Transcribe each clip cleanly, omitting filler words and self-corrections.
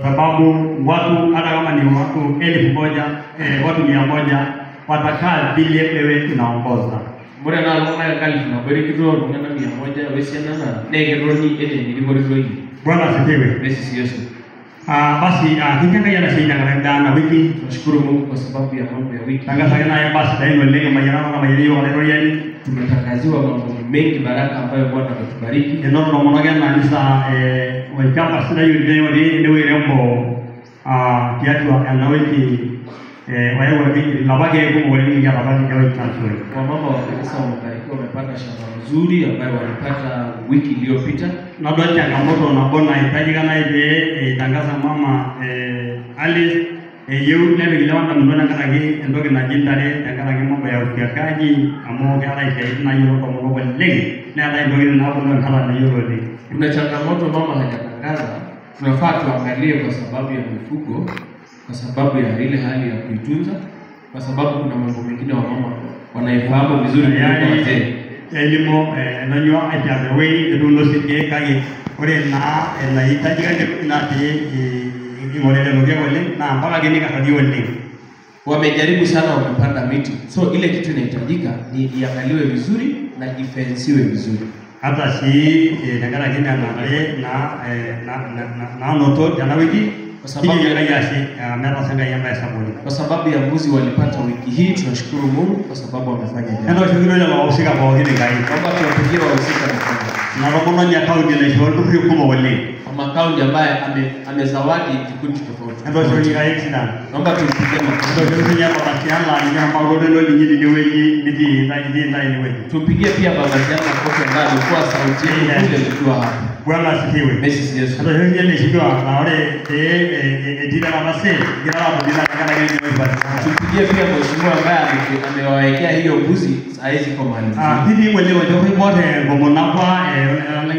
sababu watu hata kama ni watu 1000, watu 100 watakaa vile wewe unaongoza. Mbona na alona kalifu na bari kitu ngana 100 wesiana na negeroni nilivyo. Bwana asifiwe. Yesu. Basi kikanga yana shida ngara na wiki. Tunashukuru Mungu kwa sababu ya mambo ya wiki. Tangaza yana basi daima leo mayana kama yaliyo wale tumetangaziwa mambo mengi baraka ambayo Bwana ametubariki. Ndio ndo mwana gani nisa wakamba sina yule ni wewe rembo kiatu anaweki wale labage kwa wale ni labage kwa transfer. Kwa mama wa kanisa wamebarikiwa, wamepata shamba nzuri ambayo walipata wiki iliyopita. Na ndio changamoto na bona hitaji kana ile tangaza mama Alice yeu nebe gilawanda mbona kana ndoge na jindare kana mambo ya ukiakaji amoga ala ile na yoro kwa mambo legi na ala ndoge na hapo na kala na yoro legi. Kuna changamoto mama hajatangaza, tunafaa tuangalie kwa sababu ya mifugo, kwa sababu ya ile hali ya kuitunza, kwa sababu kuna mambo mengine wa mama wanaifahamu vizuri kuliko wazee. Elimu nanyo ajabe wewe ndio sije kage ore na hitaji kage na ngolele ngoja wale na mpaka geni kadio wale wamejaribu sana, wamepanda miti. So ile kitu inahitajika ni iangaliwe vizuri na ifensiwe vizuri. Hata si negara geni na noto jana wiki kwa sababu ya yasi mera sanga yamba sabuni. Kwa sababu ya mbuzi walipata wiki hii, tunashukuru Mungu kwa sababu wamefanya jambo. Ndio shukuru ile wahusika kwa wengine gai. Kwamba tuwapigie wahusika na rokono nya kaunti ile sio tu huko wale. Kama kaunti ambaye amezawadi kikundi tofauti. Ndio sio gai sana. Naomba tumpige makofi. Ndio nya baba kiala ni mambo ndio nyinyi ni wewe niji ni wewe. Tupigie pia baba jana makofi ambaye alikuwa sauti yake ile ilikuwa hapa. Bwana asifiwe. Yesu. Ndio hiyo ni shida na wale dida na basi kila hapo dida kana gani ni wewe. Tupigie pia mheshimiwa ambaye amewaekea hiyo mbuzi saizi kwa mali. Hivi wale wajoke mote ngomonapa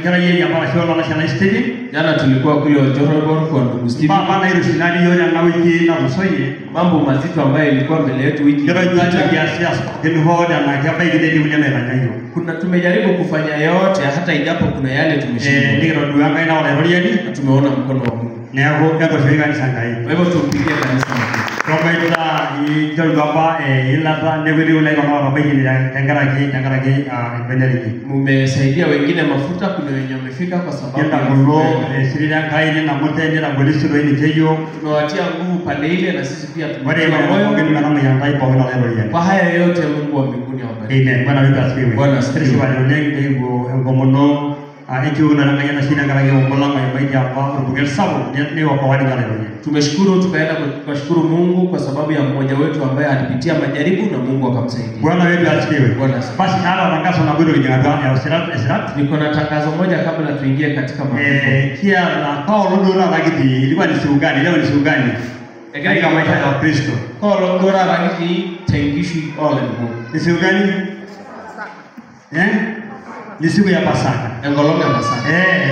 ngara yeye hapa shona na shana stedi. Jana tulikuwa kule Jorogor kwa ndugu Steve. Baba na ile sinali yote na wiki na msoye. Mambo mazito ambayo ilikuwa mbele yetu wiki. Ndio tuacha kiasi kile hoda na kiapa ile ndio ile na hiyo. Kuna tumejaribu kufanya yote hata ijapo kuna yale tumeshindwa. Ndio ndio anga ina wale rodi na tumeona mkono wa Mungu. Na hapo yako shirika ni sanga hii. Kwa hivyo tupigie kanisa makofi. Kama ila ndio baba ila ta nebili ule kama baba yini tangara ki bendeliki. Mmesaidia wengine mafuta, kuna wenye wamefika kwa sababu ya ngulo sirida kaini na motende na polisi ro ni teyo. Tumewatia nguvu pale ile na sisi pia tumewatia moyo ngeni na kama yangai kwa wala leo. Kwa haya yote Mungu wa mbinguni awabariki. Amen. Bwana wetu asifiwe. Bwana asifiwe. Bwana ndio ngo ngomono ikiwa na nganya shina ngara ngomola mai hapa kwa sababu ni wako wadi ngara leo. Tumeshukuru, tukaenda kushukuru Mungu kwa sababu ya mmoja wetu ambaye alipitia majaribu na Mungu akamsaidia. Bwana wetu asifiwe. Basi hapa tangazo na bado lingatwa ya Sirat. Niko na tangazo moja kabla tuingie katika mambo. Kia na Paulo Dora Ragiti ilikuwa ni siku gani? Leo ni siku gani? Katika maisha ya Kristo. Paulo Dora Ragiti tengishi all in Mungu. Ni siku gani? Ni siku ya Pasaka. Ngolonga ya Pasaka.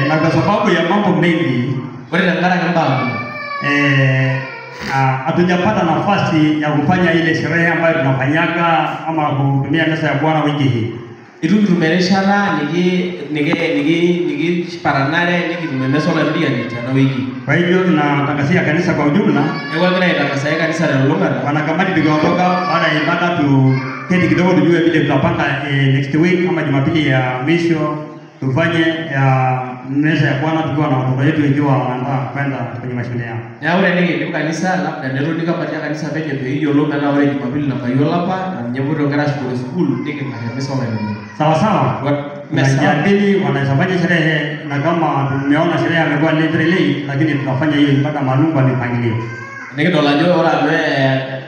Na kwa sababu ya mambo mengi, wale ngara ngamba hatujapata nafasi ya kufanya ile sherehe ambayo tunafanyaga ama kutumia meza ya Bwana wiki hii. Itu tumereshana nigi paranare nigi tumemeso la ndia na wiki. Kwa hivyo tunatangazia kanisa kwa ujumla. Wengine itangazia kanisa la Lungara. Wanakamati tukiondoka baada ya ibada tu keti kidogo tujue vile tutapanga next week ama Jumapili ya mwisho tufanye meza ya Bwana tukiwa na watoto wetu ikiwa wanaandaa kwenda kwenye mashule yao. Na ule nige kanisa labda ndio nikapatia kanisa penye hiyo lomba na ule Jumapili na bayo hapa na nyebudo ngara school nige kwa mesa wale. Sawa sawa. Mesiambili wanaweza fanya sherehe na kama tumeona sherehe amekuwa literally lakini tunafanya hiyo mpaka maalum kwa mipangilio. Nige dola jo ora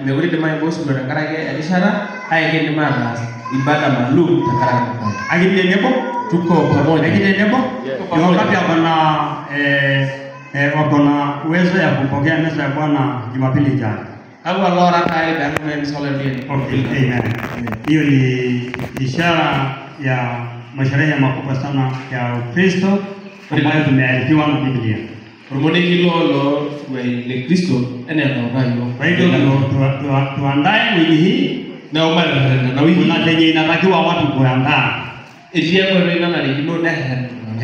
meguri de mai boss ndo ngara ke alishara haike ni mara ibada maalum takara. Agile nebo tuko pamoja. Agile nebo ni wakati wako na uwezo ya kupokea meza ya Bwana Jumapili ijayo. Hawa lora kai dan msole ndio. Okay, amen. Hiyo ni ishara ya masherehe makubwa sana ya Ukristo ambayo tumearifiwa na Biblia. Rumoni kilolo le Kristo ene anaonayo. Kwa hivyo tuandae wiki hii na umana na wiki na yenye inatakiwa watu kuandaa. Ejia kwa rena na likino na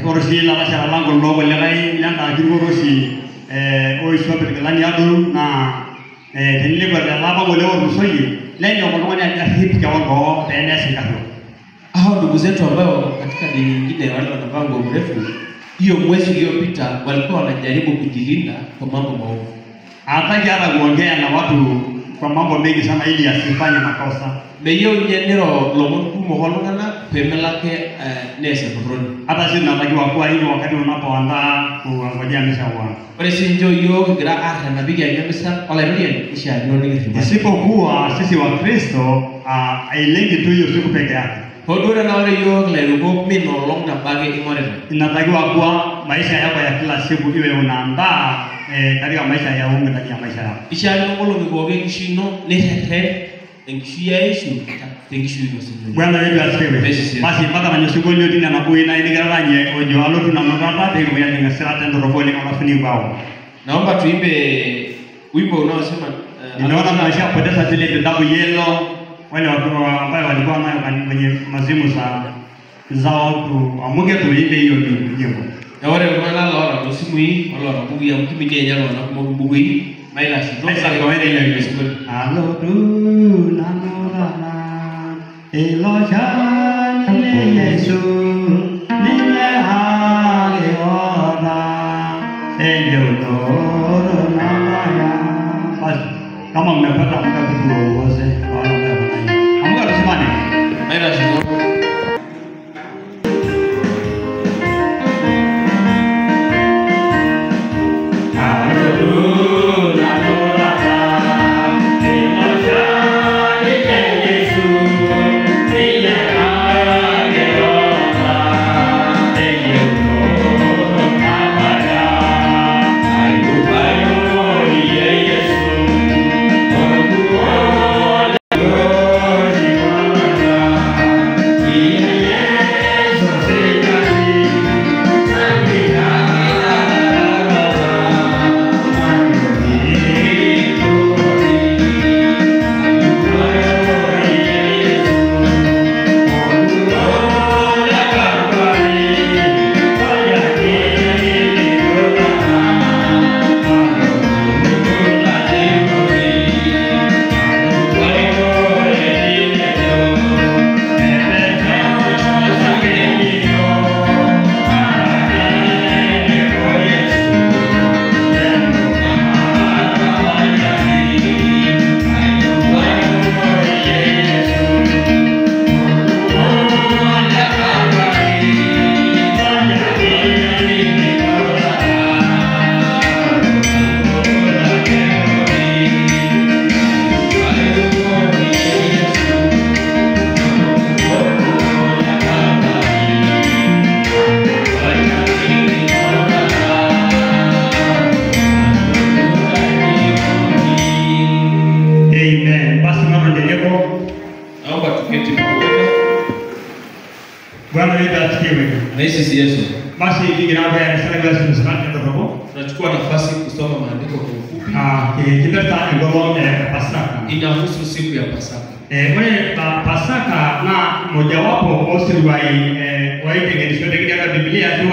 Korosi la bashara lango logo le gai landa kingorosi oishop irkilani adu na tenilekwa lapa ngole orusoyie lenye oltung'ani ajarrip keon boo peeneas inkarruo. Hao ndugu zetu ambao katika dini nyingine wale wanavaa nguo mrefu, hiyo mwezi iliyopita walikuwa wanajaribu kujilinda kwa mambo maovu. Hataki hata kuongea na watu kwa mambo mengi sana ili asifanye makosa. Meyo nyenero lomon kumoholungana pemelake nese kodroni. Hata sisi tunatakiwa kuwa hivi wakati unapoandaa kungojea misa Bwana. Ore sinjo yo gira arha na biga ya misa wala ndiye kisha ndio isipokuwa sisi wa Kristo ailengi tu hiyo siku peke yake. Hodora na wale yo lego mino long na bage imore. Inatakiwa kuwa maisha yako ya kila siku iwe unaandaa katika maisha ya Mungu ndani ya maisha yako. Ishara ngolo ngoge kishino ne hehe engishuya Yesu tengishuyo sinjo. Bwana wetu asifiwe. Basi mpaka manyosugolio dina na kuina inigaranye ojo alotu na mababa de kuya ningasira tendo roboni kama funi kwao. Naomba tuimbe wimbo unaosema ninaona maisha poteza zile vitabu yellow wale watu ambao walikuwa nayo kwenye mazimu zao tu amuge tuimbe hiyo nyimbo. Na wale wanalala msimu hii wala wanabugu ya mkimije nyalo na kubugu hii maila shindo sasa kwa wale ile Yesu alo tu na nora eloja ni Yesu ni hali ora eloro na maya. Basi kama mmepata mkatu tuongoze wala mbaya amka tusimame maila shindo. Basi kinaanza serikali tunasema ndio robo. Tunachukua nafasi kusoma maandiko kwa ufupi. Kibeta ngoro Pasaka. Inahusu siku ya Pasaka. Wale Pasaka na mojawapo osiri waitengenezwa katika Biblia, tu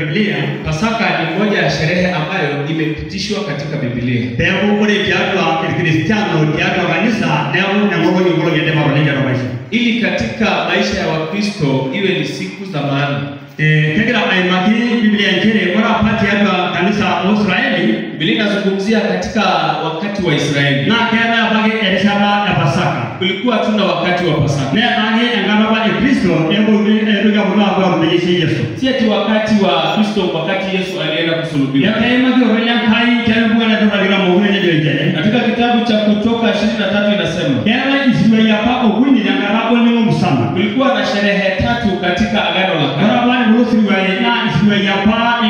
Biblia. Pasaka ni moja ya sherehe ambayo imepitishwa katika Biblia. Bebo kule kiatu wa Kristiano, kiatu wa kanisa, leo na ngoro ni ngoro ya dema rolenga robaisha. Ili katika maisha ya Wakristo iwe ni siku za maana. Kegera aimaki Biblia njere wala pati ya kanisa wa Israeli. Biblia inazungumzia katika wakati wa Israeli. Na kera bage elisaba ya Pasaka. Kulikuwa tuna wakati wa Pasaka. Na bage ngaba ya Kristo ebuga kwa mbele Yesu. Si ati wakati wa Kristo, wakati Yesu alienda kusulubiwa. Yakaimaki ronya kai kana bwana tunalira muone ndio. Katika kitabu cha Kutoka 23 inasema, kera Israeli hapa oguni na ngaba ni msama. Kulikuwa na sherehe tatu katika agano la kale. Israeli na Israeli hapa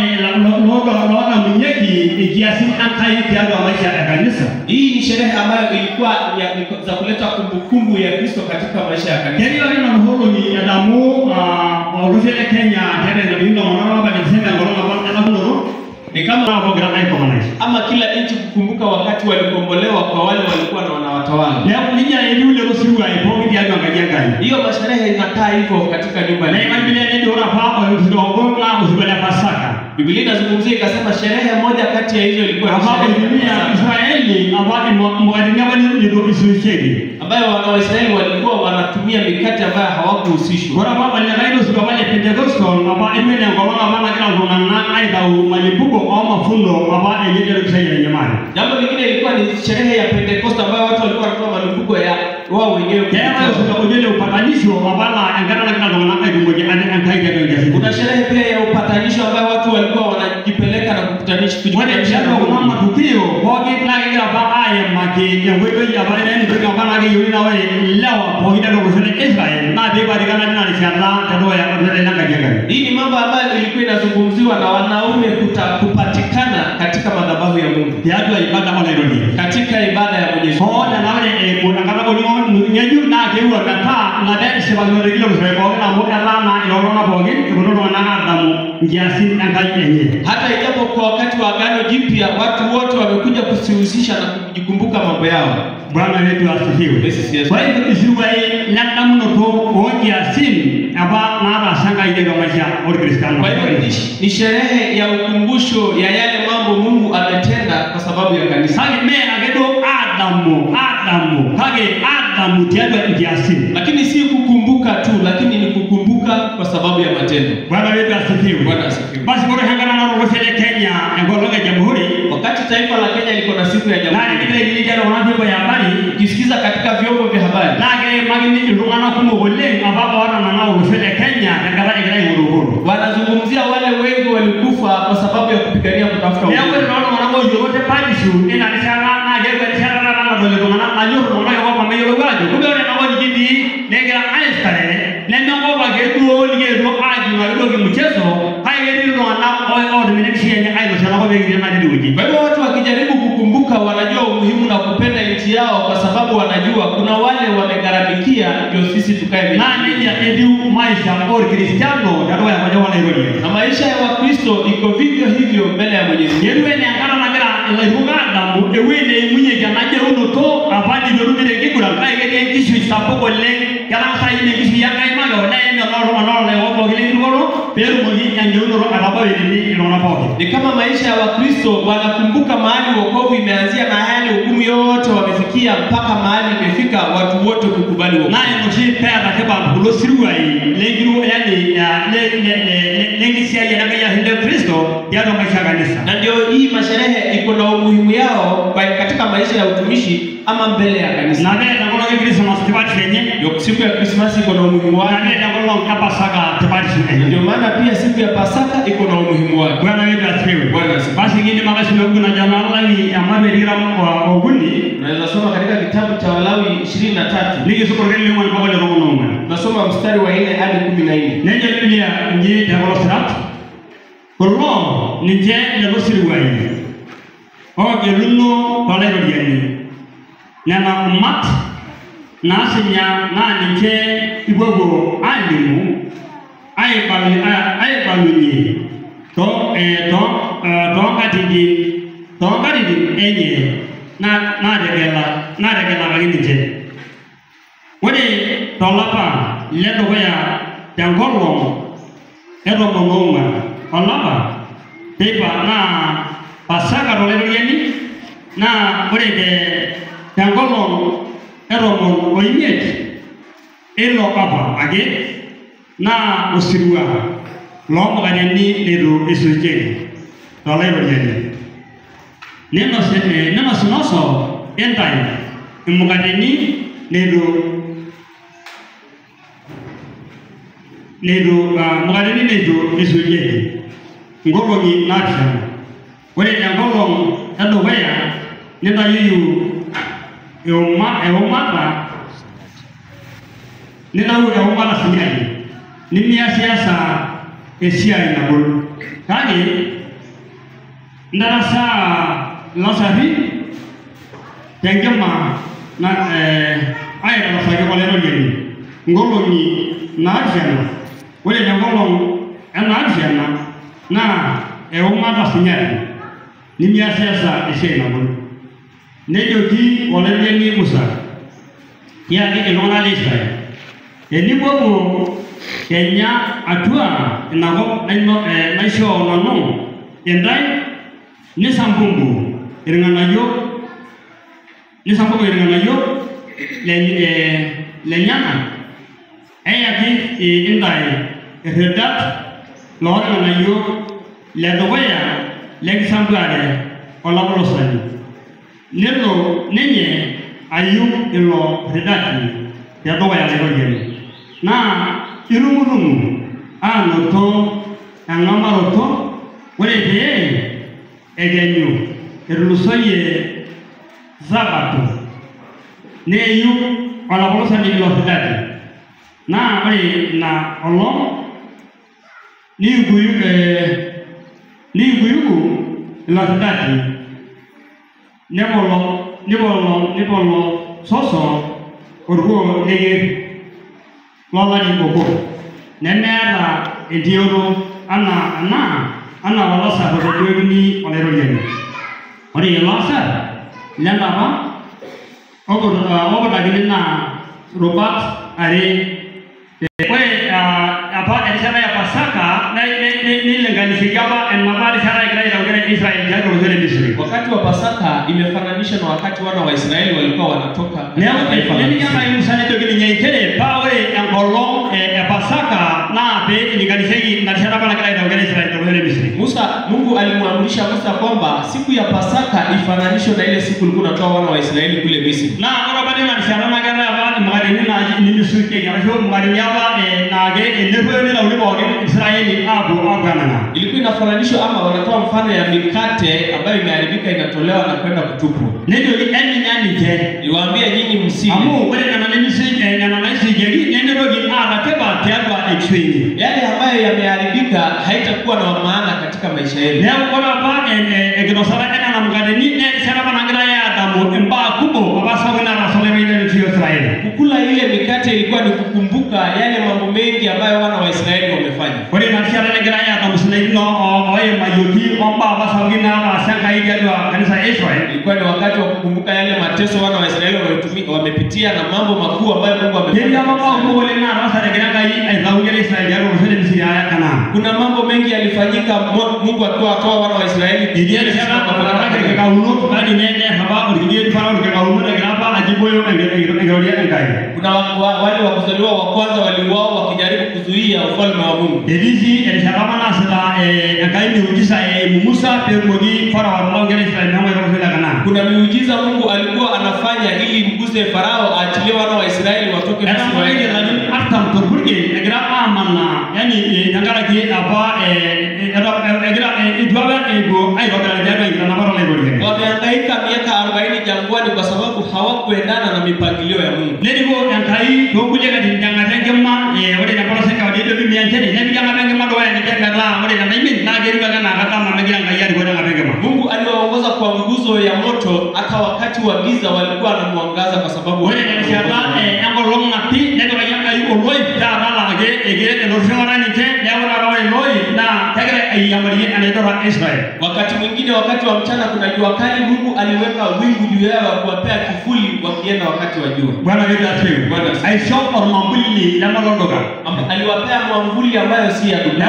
loga mnyeki ikiasi akai kiado maisha ya kanisa. Hii ni sherehe ambayo ilikuwa za kuleta kumbukumbu ya Kristo katika maisha ya kanisa. Kile wale na mholo ni Adamu Rufele Kenya tena na bingo mwana baba ni sema ngoro na baba ni kama hapo grana iko maisha. Ama kila nchi kukumbuka wakati walikombolewa kwa wale walikuwa na wanawatawala. Leo ninya yule usiwa ipo kiasi angalia gani. Hiyo masherehe inakaa hivyo katika nyumba. Na Biblia ndio hapa ndio gonga usiku wa Pasaka. Biblia inazungumzia ikasema sherehe moja kati ya hizo ilikuwa ambapo dunia Israeli ambapo mwadinga ni Israeli ambayo wana wa Israeli walikuwa wanatumia mikate ambayo hawakuhusishwa. Bora baba nilikaino sikabale Pentecostal ambapo imene ngoma maana kila ngoma aidha malipuko au mafundo ambapo yenyewe kusaidia jamani. Jambo lingine ilikuwa ni sherehe ya Pentecost ambayo watu walikuwa wanatoa malipuko ya wao wenyewe. Tena usikojele upatanisho ambapo angana na kila ngoma aidha mmoja anataka ndio. Kuna sherehe pia ya upatanisho ambayo watu walikuwa wanajipeleka na kukutanisha kujipatanisha kwa matukio kwa kila hapa aya maki ya wewe ya bale ni kwa maana ke yuni nawe lawa kwa hida kwa Israel na beba dikana na inshallah tado ya na kajenga. Hii ni mambo ambayo ilikuwa inazungumziwa na wanaume kupatikana katika madhabahu ya Mungu. Yatu ibada wala ironi. Katika ibada ya Mwenyezi Mungu. Kwa na wale kuna kama kwa nyenyu na kewa na ta na dai sebago regilo kwa na moja lana inaona bogi kunono na Adamu njiasi angai yenyewe. Hata ijapo kwa wakati wa Agano Jipya watu wote wamekuja kusihusisha na kujikumbuka mambo yao. Bwana wetu asifiwe. Kwa hivyo Israeli na namno to onja sin aba mara sanga ile kama maisha wa Kristo. Kwa hivyo ni sherehe ya ukumbusho ya yale mambo Mungu ametenda kwa sababu ya kanisa. Hage me agedo Adamu tiadwa njiasi. Lakini si kukumbuka tu, lakini ni kukumbuka kwa sababu ya matendo. Bwana wetu asifiwe. Bwana asifiwe. Basi bora hangana na roho ya Kenya ngologa jamhuri wakati taifa la Kenya liko na siku ya jamhuri. Na kile ilijana wanavyombo ya habari ukisikiza katika vyombo vya habari. Lage magini ndungana kumugole ambapo wana na nao roho ya Kenya ngabali kile ngoro. Wanazungumzia wale wengi walikufa kwa sababu ya kupigania kutafuta uhuru. Leo tunaona wanao yote palishu ina nisana na gebe nisana na dole tungana anyoro na kwa mameyo wajo. Kumbe wana nao jindi nega aistare neno kwa getu ligedo aji na dogi mchezo haigeri na au dimension ya aido sana kwa begi na diduji. Kwa hivyo watu wakijaribu kukumbuka wanajua umuhimu na kupenda nchi yao kwa sababu wanajua kuna wale wamegaramikia ndio sisi tukae vizuri. Nani ya edu maisha au Kristiano ndio ya moja wala hivyo. Na maisha ya Wakristo iko vivyo hivyo mbele ya Mwenyezi Mungu. Yewe ni angana na gara la Uganda ewene mwenye janaje unoto abadi dorumire kigura kai gete kishu sapoko le kana sai ne kishu ya kai malo na ene no le obo gile ngoro pero moni anje uno ababa ni inaona pote. Ni kama maisha ya Wakristo wanakumbuka mahali wokovu imeanzia na hali hukumu yote wamefikia mpaka mahali imefika watu wote kukubali wokovu. Naye mji pera keba bulo sirua lengiru yani lengisia ya Hindu Kristo ya maisha kanisa. Na ndio hii masherehe iko na umuhimu yao katika maisha ya utumishi ama mbele ya kanisa. Na ndio ngolo ya Christmas tibati yenye ndio siku ya Christmas iko na umuhimu wake. Na ndio ngolo ya Pasaka tibati yenye. Ndio maana pia siku ya Pasaka iko na umuhimu wake. Bwana wetu asifiwe. Bwana asifiwe. Basi ngine magashi mungu na jamalani amamerira wa oguni. Unaweza soma katika kitabu cha Walawi 23. Niki sokorele mwana kwa wale roho noma. Nasoma mstari wa 4 hadi 14. Nje Biblia nje ya Sirat. Korlo nije na sirwai. Oge luno pale rodiani. Nana umat nasinya na nije ibogo alimu ai balunyi to katidi enye na regela baginde. Wode tolapa ledo ya tangolo edo monoma olapa tepa na Pasaka roleriani na wode de tangolo edo mon oinyet elo apa age na osirua lomo kaneni ledo esojeni roleriani neno sinoso entai imukaneni ledo mukaneni ledo esojeni ngolongi naksha wale ngolong ado waya nenda yuyu eumata nenda eumata sinyani nimia siasa esiai nabol kage ndarasa lasabi tengema na aya la sage wale no yeni ngolongi naksha wale ngolong naksha na eumata sinyani nimia siasa esiai nabol nejoki olengeni Musa ya ni enona lisa enibogo Kenya atua nago naisho nono endai nisambungu irng'anayio lenyana eyaki indai irridat loorng'anayio ledukuya lenkisambuare olapolosani nelo ninye ayiu ilo ridati tedukuya laitokieni naa irumurumu aanoto eng'amaroto ore pee ekenyu etulusoyie Sabato neyiu olapolosani ilo ridati naa ore ina olong niukuyuku ilo ridati nipolo soso orkuo leker lolari obo nemeeta entioto ana olasar otejoikini olairoriani ore ilo asar lentapa opudakini naa rubat are ore apa erishata ya Pasaka nilinganishieki apa enapa rishata egira aitau nkera Israeli tiatua olosho le Misri. Wakati wa Pasaka imefananishwa na wakati wana wa Israeli walikuwa wanatoka taifa la Misri. Paa ore enkolong e Pasaka naa pee ilinganishieki ina rishata apa nagira aitau nkera Israeli tiatua olosho le Misri. Mungu alimwamrisha Musa kwamba siku ya Pasaka ifananishwe na ile siku ilikuwa inatoa wana wa Israeli kule Misri. Na ore apa ina rishata nagira apa imagarini naaji nimisukieki arashu imagarini apa naake eneruo nitauni pookin Israeli apuo anang'a. Ilikuwa inafananishwa ama wanatoa mfano ya mikate ambayo imeharibika inatolewa na kwenda kutupwa. Nejoki eninya ninche niwaambie nyinyi msile. Amu ore nena naisigieki nemeitoki aata tipat tiatua enkishui inyi. Yale ambayo yameharibika haitakuwa na maana katika maisha yenu. Neeku ore apa enkinosata enena mukateni nerishata apa nagirai aadamu imbaa kumok apa sapukin naatasolewa Israeli. Kukula ile mikate ilikuwa ni kukumbuka yale mambo mengi ambayo wana wa Israeli wamefanya. Ore ina rishata negirai aadamu silaini oimayioki ombaa apa sapukin naataasa Enkai tiatua kanisa e Israeli. Ilikuwa ni wakati wa kukumbuka yale mateso wana wa Israeli wamepitia na mambo makuu ambayo Mungu amefanya. Kuna mambo mengi yalifanyika Mungu atoa wana wa Israeli. Kuna wale wa kuzaliwa wa kwanza waliuawa wakijaribu kuzuia ufalme wa Mungu. Kuna miujiza Mungu alikuwa anafanya ili mguse Farao aachilie wana wa Israeli watoke Misri. Wamehangaika miaka 40 jangwani kwa sababu hawakuendana na mipangilio ya Mungu. Mungu aliwaongoza kwa nguzo ya moto hata wakati wa giza walikuwa wanamwangaza kwa sababu wakati mwingine wakati wa mchana kuna jua kali, Mungu aliweka wingu juu yao kuwapea kivuli wakienda wakati wa jua. Aliwapea mwamvuli ambayo si ya dunia.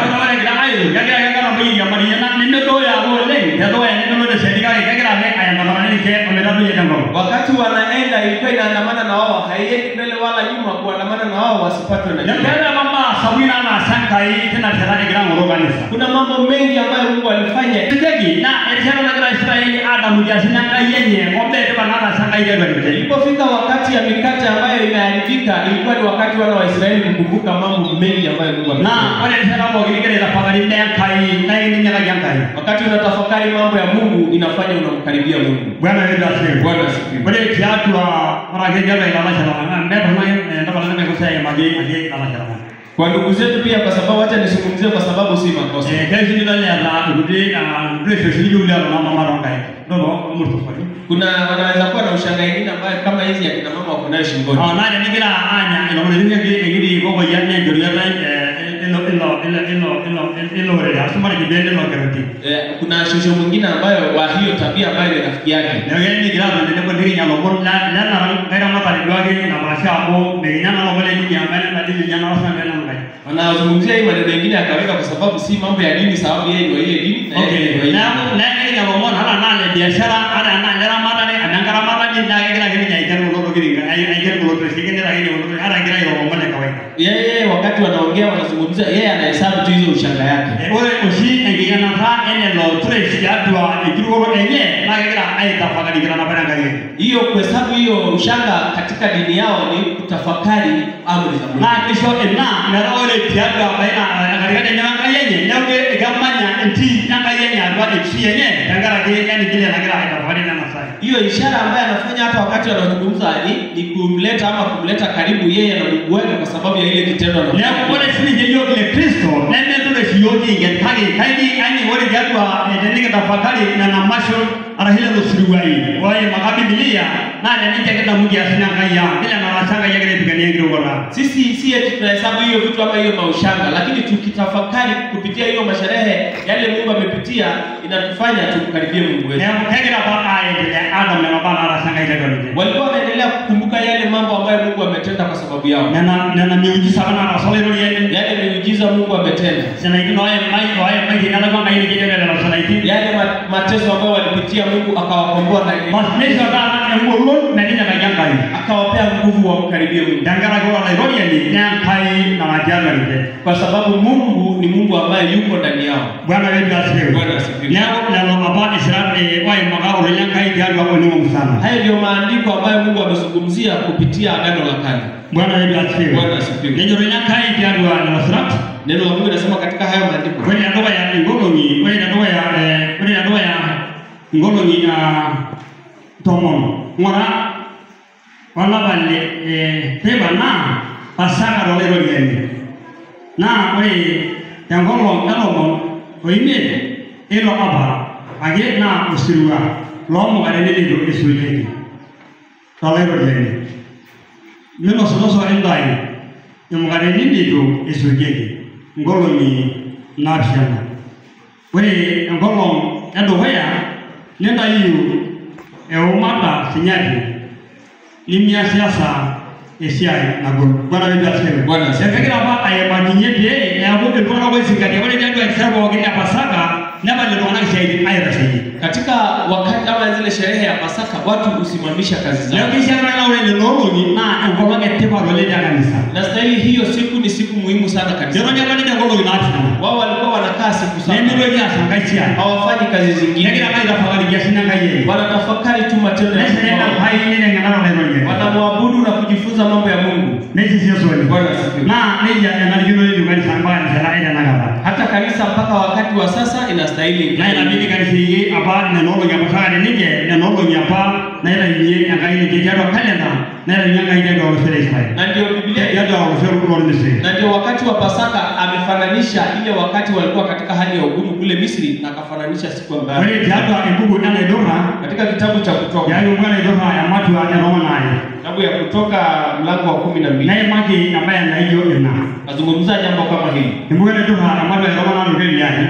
Wakati wanaenda ilikuwa inaandamana na wao, haiendi mbele wala nyuma, kuandamana na wao wasipatwe na jua. Kuna mambo mengi ambayo Mungu alifanya. Ilipofika wakati ya mikate ambayo imeharibika, ilikuwa ni wakati wana wa Israeli kukumbuka mambo mengi ambayo Mungu alifanya. Wakati unatafakari mambo ya Mungu inafanya unamkaribia Mungu. Bwana asifiwe. Kwa ndugu zetu pia, kwa sababu acha nisungumzie kwa sababu si makosa. Kuna wanaweza kuwa na ushanga mwingine ambaye kama hizi ya kina mama wako nayo shingoni. ile asoma kibende lo karoti. Kuna shosho mwingine ambayo wa hiyo tabia ambayo ni rafiki yake. Ndio ni grado ndio kwa ndio nyalo bon na era mata liwage na basha hapo menyana na wale ni nyamana na dini nyana wasa mbele ngai. Wanazungumzia hii maneno mengine akaweka kwa sababu si mambo ya dini, sababu yeye ndio ile dini. Okay. Na nyalo bon hala na biashara ana ndara mata ne anangara mata ni ndage kila kitu nyaikana ulo kiringa ai kulo presikende lakini ulo ara kila hiyo mbona kawaida. Yeye wakati wanaongea wanazungumzia yeye anahesabu tu hizo ushanga yake. Ole ushi engeyana ta ene lo tres ya dua ikirugoro enye na kila ai tafakari kila napenda ngai. Hiyo kuhesabu hiyo ushanga katika dini yao ni kutafakari amri za Mungu. Na kisho na ole tiaga baina katika nyanga yenye nyoke gamanya nti nyanga yenye adwa ipsi yenye ngara yani kile na kila tafakari na nasai. Hiyo ishara ambayo anafanya hata wakati wanazungumza ni kumleta ama kumleta karibu yeye na Mungu wake kwa sababu ya ile kitendo na leo kwa sisi ndio kile Kristo na ndio tunashioji ingetaki yani wale jadwa ndio tafakari na namasho arahila lusiriwai wae makabi Biblia na ndio kile Mungu asina kaya kile na wasanga yake tukania ngirogora sisi si eti tunahesabu hiyo vitu ama hiyo maushanga, lakini tukitafakari kupitia hiyo masherehe yale Mungu amepitia inatufanya tukaribie Mungu wetu. Ndio baba aendelea Adam na baba arasanga ile ndio walikuwa wanaendelea kukumbuka yale mambo ambayo Mungu ametenda kwa sababu yao na miujiza sana rasole ndio yale miujiza Mungu ametenda sana hivi wae mai kana kama ile kitu ndio sana hivi yale mateso ambayo walipitia Mungu akawakomboa na mateso kana Mungu na nini anajanga hivi akawapea nguvu wa kukaribia Mungu dangara kwa Nairobi ni nyampai na majanga ile kwa sababu Mungu ni Mungu ambaye yuko ndani yao. Bwana wetu asifiwe. Bwana asifiwe. Na mababa Israeli wae magao lenyangai ndio wao ni Mungu sana. Hayo ndio maandiko ambayo Mungu amezungumzia kupitia Agano la Kale. Bwana wetu asifiwe. Bwana asifiwe. Ndio lenyangai ndio wa Nasrat. Neno la Mungu linasema katika hayo maandiko. Kwa ndoa ya ngolongi, kwa ndoa ya ngolongi na tomono. Ngora wala bale teba na pasaka rolero yeni. Na wewe tangolo kalomo oine elo aba age na usirua lomo garene ndo isujeni rolero yeni. Neno sono endai nyomo garene ndo isujeni ngolo ni nafshana. Wewe ngolo ndo hoya nenda yu umata sinyati limia siasa esiai na Bwana wetu asifiwe. Bwana asifiwe. Fikira hapa ayamanyete ya Mungu ndio na wewe sikati wale ndio hesabu wakati ya Pasaka na bali ndio wanashahidi ayra shahidi. Katika wakati ama zile sherehe ya Pasaka watu husimamisha kazi zao. Leo kisha na wale ndio ni na ngoma ngetepa wale ya kanisa. Na stahili hiyo siku ni siku muhimu sana kanisa. Ndio ndio ndio ngoma inaachana. Wao walikuwa wanakaa siku sana. Ndio ndio ya sangaisia. Hawafanyi kazi zingine. Lakini kama inafakari kiasi na ngaye. Wanatafakari tu matendo ya Mungu. Hai nene ngana na ndio. Wanamwabudu na kujifunza mambo ya Mungu. Nesi sio swali. Bwana asifiwe. Na nija yanajua hiyo kwa sambani sala ina nagaba. Hata kanisa mpaka wakati wa sasa inastahili. Na inabidi kanisa hii hapa na nolo ya Pasaka nije na nolo ya hapa na ile yeye angaini kijado kalenda na ile nyanga ile ndio wasere Israeli. Na ndio Biblia ya ndio wasere kwa Misri. Na ndio wakati wa Pasaka amefananisha ile wakati walikuwa katika hali ya ugumu kule Misri na akafananisha siku ambayo. Wewe jambo embugu ndani doha katika kitabu cha Kutoka. Yaani ungana doha ya watu wa Roma naye. Kitabu ya Kutoka mlango wa 12. Naye maki ambaye anaiyo ina. Nazungumza jambo kama hili. Ungana doha ya watu wa Roma na ndio yani.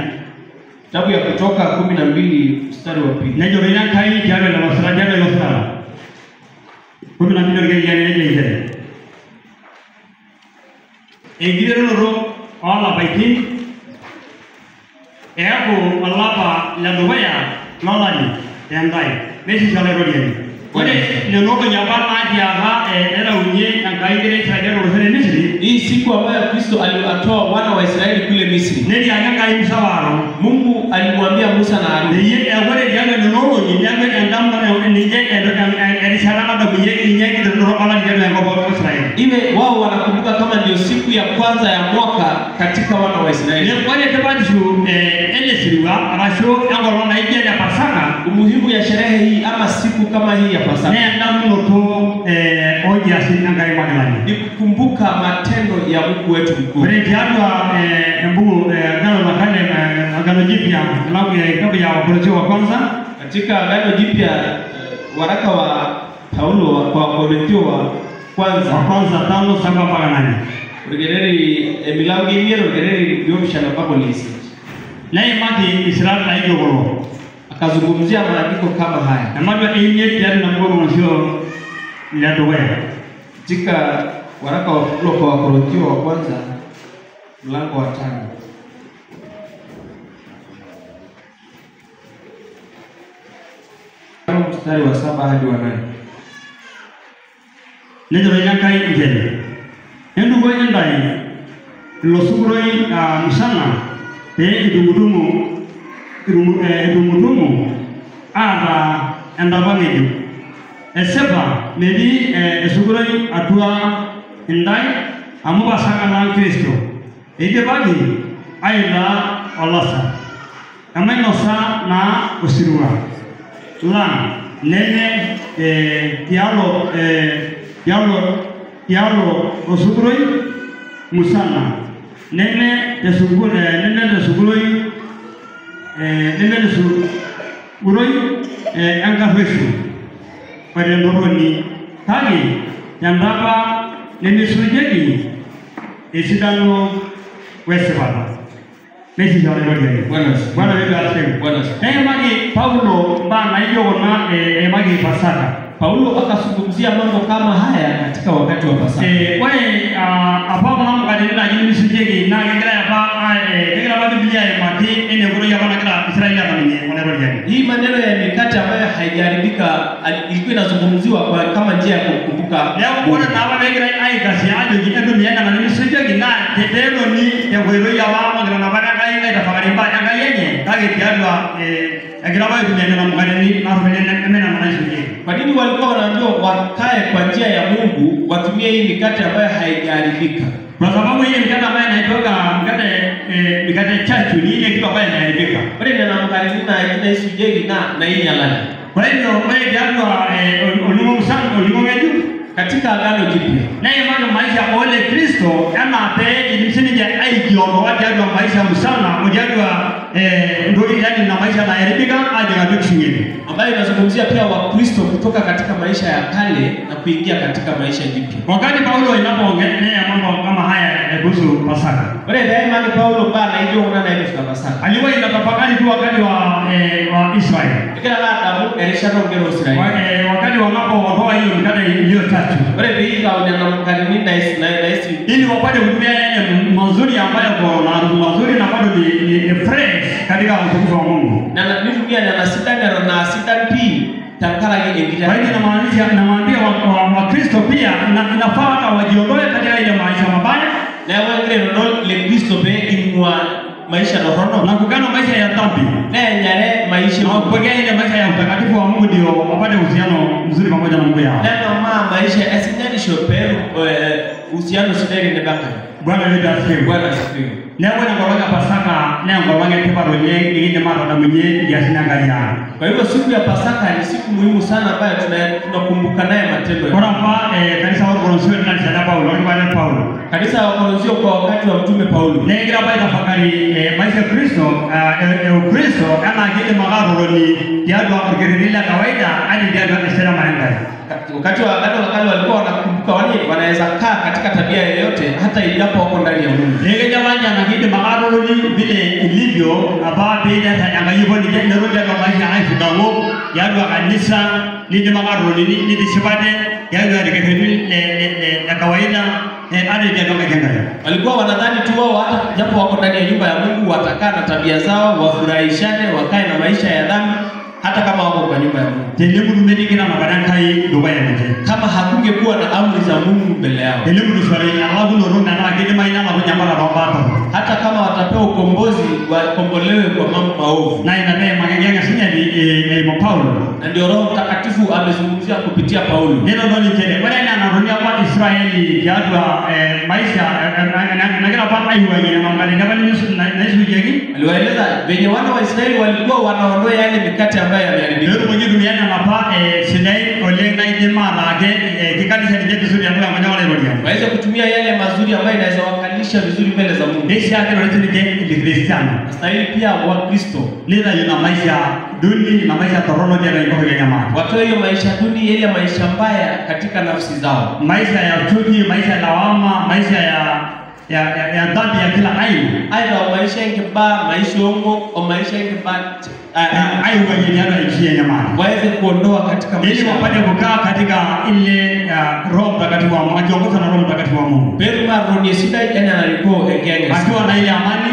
Kitabu ya Kutoka 12 mstari wa 2. Ndio ina kai jana na wasara jana na wasara. 12 ndio yani ile. Egirero ro ala baitin ego alapa la doya lalani endai mesi sala rodiani wale neno nyamba maji hapa era unye angaigere tsadero rosere Misri. Hii siku ambayo Kristo aliwatoa wana wa Israeli kule Misri. Ndio anga imsawaro Mungu alimwambia Musa na Haruni. Yeye wale jana neno ni jana ndamna ni je erishala na biye ni ndio ala jana ngabo Israeli. Iwe wao wanakumbuka kama ndio siku ya kwanza ya mwaka katika wana wa Israeli. Ni wale tabaju elesiwa arasho ngoro na ije ya Pasaka umuhimu ya sherehe hii ama siku kama hii ya Pasaka. Ndamno to oja sinanga imani. Ni kukumbuka matendo ya Mungu wetu mkuu. Wale jana mbu ngalo na kale agano jipya mlango ya kitabu ya Wakorintho wa kwanza katika agano jipya waraka wa Paulo kwa Wakorintho wa kwanza 5:7 mpaka 8. Urgereri milango ingine urgereri yomshana babolisi. Naye maki Israel na hiyo goro. Akazungumzia maandiko kama haya. Na mambo yenyewe tayari na mgomo msio ya doa. Katika waraka wa Paulo kwa Wakorintho wa kwanza mlango wa 5. Mstari wa 7 hadi wa 8. Ndio yankai ingine. Ndio kwa ndai lo sugroi msana idumudumu aba endabangeju esepa mebi sugroi atua indai amuba sangana Kristo idebagi aila olasa amainosa na usirua la nene tialo osugroi musana nene de sugroi angafeshu pada noroni tadi yang berapa nene sujegi esidano wesebata Messi jauh lagi. Buana beda asing. Magi Paulo bana hiyo na magi Pasaka. Paulo akazungumzia mambo kama haya katika wakati wa Pasaka. Wewe apa mambo kadiri ni sujegi na kila apa Biblia ya mati ene guru ya bana kila Israeli hapa ni wanaelewa yani. Hii maneno ya mikate ambayo haijaribika ilikuwa inazungumziwa kwa kama njia ya kukumbuka. Leo kuna na hapa kila ai kasi ajo jina dunia na ni sujegi na tetero ni ya guru ya bana na bana kai tafakari mbaya angalieni kage tiadwa akilaba dunia na mgani na rumene na sujegi. Kwa nini walikuwa wanaambiwa wakae kwa njia ya Mungu watumie hii mikate ambayo haijaribika? Kwa sababu hii mikate ambayo inaitoka mikate chachu ni ile kitu ambayo inaharibika. Bali na mkarimu na isujegi na hii nyalani. Kwa hivyo wewe jadwa ulimwengu katika agano jipya. Na imani maisha ole Kristo ama pe ilimsini ya aikiongo wajadwa maisha msana mjadwa ndio yani na maisha yanaharibika aje na kingine. Ambayo inazungumzia pia Wakristo kutoka katika maisha ya kale na kuingia katika maisha jipya. Wakati Paulo inapoongelea mambo kama haya kuhusu Pasaka. Wale daima ni Paulo bana hiyo unaona ile Pasaka. Alikuwa inatafakari tu wakati wa Israeli. Kila Adamu alishaongea Israeli. Wakati wanapoondoa hiyo mkate iliyo tatu. Wale hii kaona mkarimu na ili wapate kutumia yale mazuri ambayo kwa mazuri na bado ni fresh katika utukufu wa Mungu. Na nitumia na na sitanpi takara ingine. Kwa hiyo namwambia Wakristo pia inafaa hata wajiondoe katika ile maisha mabaya na wengine ndio ile Kristo be imwa maisha roho na kukana maisha ya dhambi na nyare maisha kupokea ile maisha ya utakatifu wa Mungu ndio wapate uhusiano mzuri pamoja na Mungu yao. Na maisha asinyani shopero uhusiano sidari ne baka. Bwana wetu asifiwe. Bwana asifiwe. Leo ngoranga Pasaka leo ngoranga kiparo nye ngine mara na mwenye yasinangalia. Kwa hivyo siku ya Pasaka ni siku muhimu sana ambayo tunakumbuka naye matendo. Kwa hapa kanisa wa Korintho na Paulo ni Paulo. Kanisa wa Korintho kwa wakati wa mtume Paulo. Nengira baada tafakari maisha ya Kristo Kristo kama kile magaro ni yadwa kugerila kawaida hadi yadwa kisera maendeleo. Wakati wa agano la kale walikuwa wanakumbuka wanaweza kaa katika tabia yoyote hata ijapo wako ndani ya Mungu. Lege jamani na kile magaro ni vile ilivyo hapa bila angayipo ni ndio kwa maisha haya kidogo yadwa kanisa ni magaro ni disipate yadwa ya kawaida hadi ndio kama walikuwa wanadhani tu wao hata japo wako ndani ya nyumba ya Mungu watakaa na tabia zao wafurahishane wakae na maisha ya dhambi hata kama wako kwa nyumba ya Mungu. Elimu tumedigina mabaraka hii Dubai yote. Kama hakungekuwa na amri za Mungu mbele yao. Elimu tuswali Allah nuruna na kile maina na kunyamala robato. Hata kama watapewa ukombozi wakombolewe kwa mambo maovu. Na inabe magengenya sinya ni Paulo. Na ndio Roho Mtakatifu amezungumzia kupitia Paulo. Neno ndio kile. Wale anarudia kwa Israeli yadwa maisha na kila papa hiyo yenye mambo na Yesu jegi. Aliwaeleza venye wana wa Israeli walikuwa wanaondoa yale mikate ambayo yameharibika. Ndio mwenye duniani anapa sinai ole na ile mara kikanisa ni vizuri ya kwa mwana wale rodia. Waweze kutumia yale mazuri ambayo inaweza wakalisha vizuri mbele za Mungu. Ndio yake ndio ni Kristiano. Stahili pia wa Kristo. Nila yuna maisha duni na maisha torono ya iko kwa jamaa. Watoe hiyo maisha duni ile maisha mbaya katika nafsi zao. Maisha ya chuki, maisha ya lawama, maisha ya dhambi ya kila aina. Aidha maisha yangeba, maisha yongo, au maisha yangeba Ayu wajiliana ichie nyamani. waweze kuondoa katika maisha. Ili wapate kukaa katika ile Roho Mtakatifu wa Mungu, akiongozwa na Roho Mtakatifu wa Mungu. Beruma roni sida yana aliko ekenge. Akiwa na ile amani,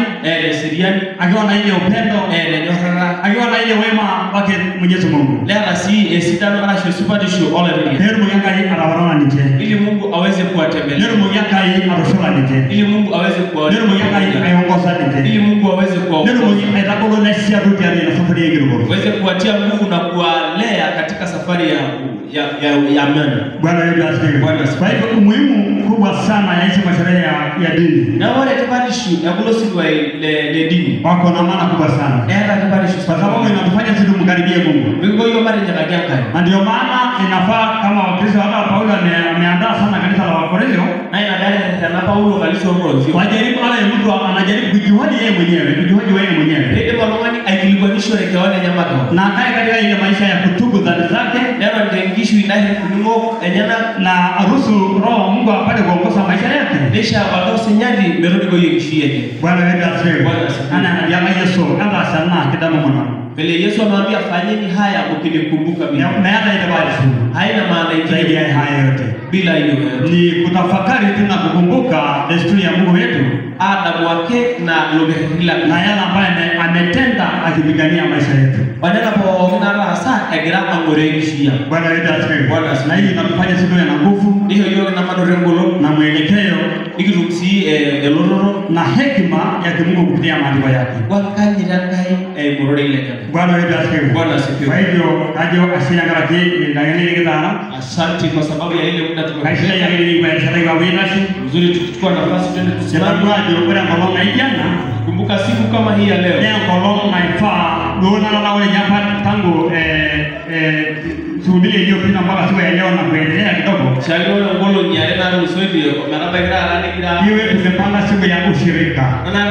siriani, akiwa na ile upendo, nyohara, akiwa na ile wema wake Mwenyezi Mungu. Lea si sidano ala shusupati shu ole vile. Heru yanga hii anawarona nije. Ili Mungu aweze kuwatembelea. Heru yanga hii arushola nije. Ili Mungu aweze kuwatembelea. Heru yanga hii aiongoza nije. Ili Mungu aweze kuwaongoza. Heru yanga itakolo nesia ruti ya safari ya Girugo. Waweze kuwatia nguvu na kuwalea katika safari ya amani. Bwana Yesu asifiwe. Kwa hivyo umuhimu kubwa sana ya hizi masherehe ya dini. Na wale tabarishu ya kulosi wa ile dini. Wako na maana kubwa sana. Tabarishu kwa sababu inatufanya sisi tumkaribie Mungu. Mungu hiyo mara nyakagaka. Na ndio maana inafaa kama Wakristo hata Paulo ameandaa sana kanisa la Wakorintho. Na inadai na Paulo kalisho roho. Wajaribu wale mtu anajaribu kujihoji yeye mwenyewe, kujihoji wewe mwenyewe. Ndio malongani aikilinganishwa na kawana nyamaka. Na akae katika ile maisha ya kutubu dhambi zake. Ndio ndengishu inahi kulimo enyana na aruhusu Roho wa Mungu apate kuongoza maisha yake. Kisha wadao senyali merudi kwa yishie. Bwana Yesu asifiwe. Ana anajama Yesu kama sana kidamu mwana. Vile Yesu anamwambia fanyeni haya mkinikumbuka mimi. Na hata itabaki haina maana zaidi ya haya yote. Bila hiyo ni kutafakari tu na kukumbuka desturi ya Mungu wetu, adabu wake na lugha na yale ambayo ametenda akipigania maisha yetu. Badala po nara saa egira angoreshia. Bwana wetu asifiwe. Na hii inatufanya sisi na nguvu, ndio hiyo na madorengolo na mwelekeo ikirumsi elororo na hekima ya Mungu kupitia maandiko yake. Wakanyira kai morore ile. Bwana wetu asifiwe. Bwana asifiwe. Kwa hivyo kajo asinyangara ki ndani kidana. Asante kwa sababu ya ile muda kaisha ya ile kwa sadaka wa winasi. Nzuri tukichukua nafasi twende tusimame. Ndio kwa ngolo na ijana. Kumbuka siku kama hii ya leo. Leo ngolo na ifaa dona na wale nyapa tangu subiri hiyo pina mpaka siku ya leo na kuendelea kidogo. Shalio ngolo nyare na rusodi maraba gira alani gira. Hiyo tumepanga siku ya ushirika. Na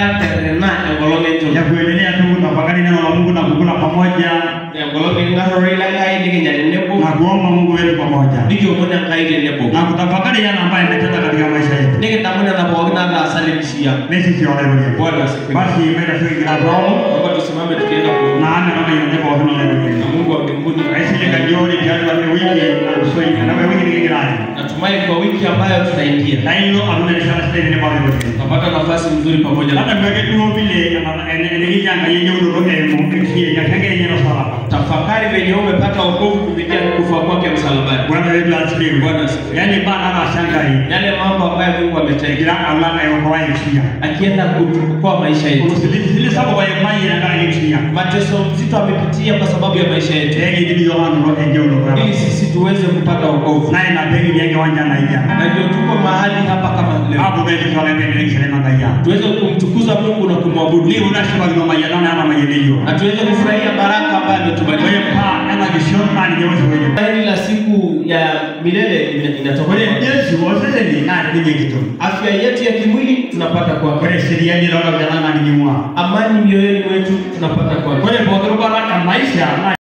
na ngolo ndio. Ya kuendelea tu tafakari neno la Mungu na kukula pamoja. Ya ngolo ni ngaro ila kai ni nyane nebo. Na kuomba Mungu wetu pamoja. Ndio mbona kai ni nebo. Na kutafakari yale ambayo ametenda katika maisha yetu. Nige tamuna na bwana na asalimishia. Nesi sio leo. Bwana asifiwe. Basi mbele tu gira roho. Baba tusimame tukienda kwa. Na ana kama inataka kwa leo. Na Mungu wa mbinguni. Aisile kajori kiasi wa wiki na usoi na wiki ni girani. Natumai kwa wiki ambayo tunaingia. Na hilo ameonyesha sasa ni bado yote. Tutapata nafasi nzuri pamoja. Hata kwa kitu vile endelea yenye uroke mumkishie ya kenge yenye sala. Tafakari venye umepata wokovu kupitia kufa kwake msalabani. Bwana wetu asifiwe. Bwana asifiwe. Yaani bana anashangaa hii. Yale mambo ambayo Mungu ametenda Allah na yokoa nchi. Akienda kuchukua maisha yetu. Zile sababu ya maji na ndani nchi. Mateso mzito amepitia kwa sababu ya maisha yetu. Yeye ndio Yohana roho ndio ili sisi tuweze kupata wokovu. Naye na bengi yake wanja na ija. Na ndio tuko mahali hapa kama leo. Hapo ndio tunaendelea kusema ngaya. Tuweze kumtukuza Mungu na kumwabudu. Ni unashiba kwa maji na ama maji ndio. Na tuweze kufurahia baraka ambayo ametubariki. Wewe pa ana kishona ni wewe wewe. Hili la siku ya milele inatoka. Yesu wasese ni nani ni kitu. Afya yetu ya kimwili tunapata kwa Kwa sheria ni roho ya nani ni mwa. Amani mioyoni mwetu tunapata kwa. Kwa hiyo kwa maisha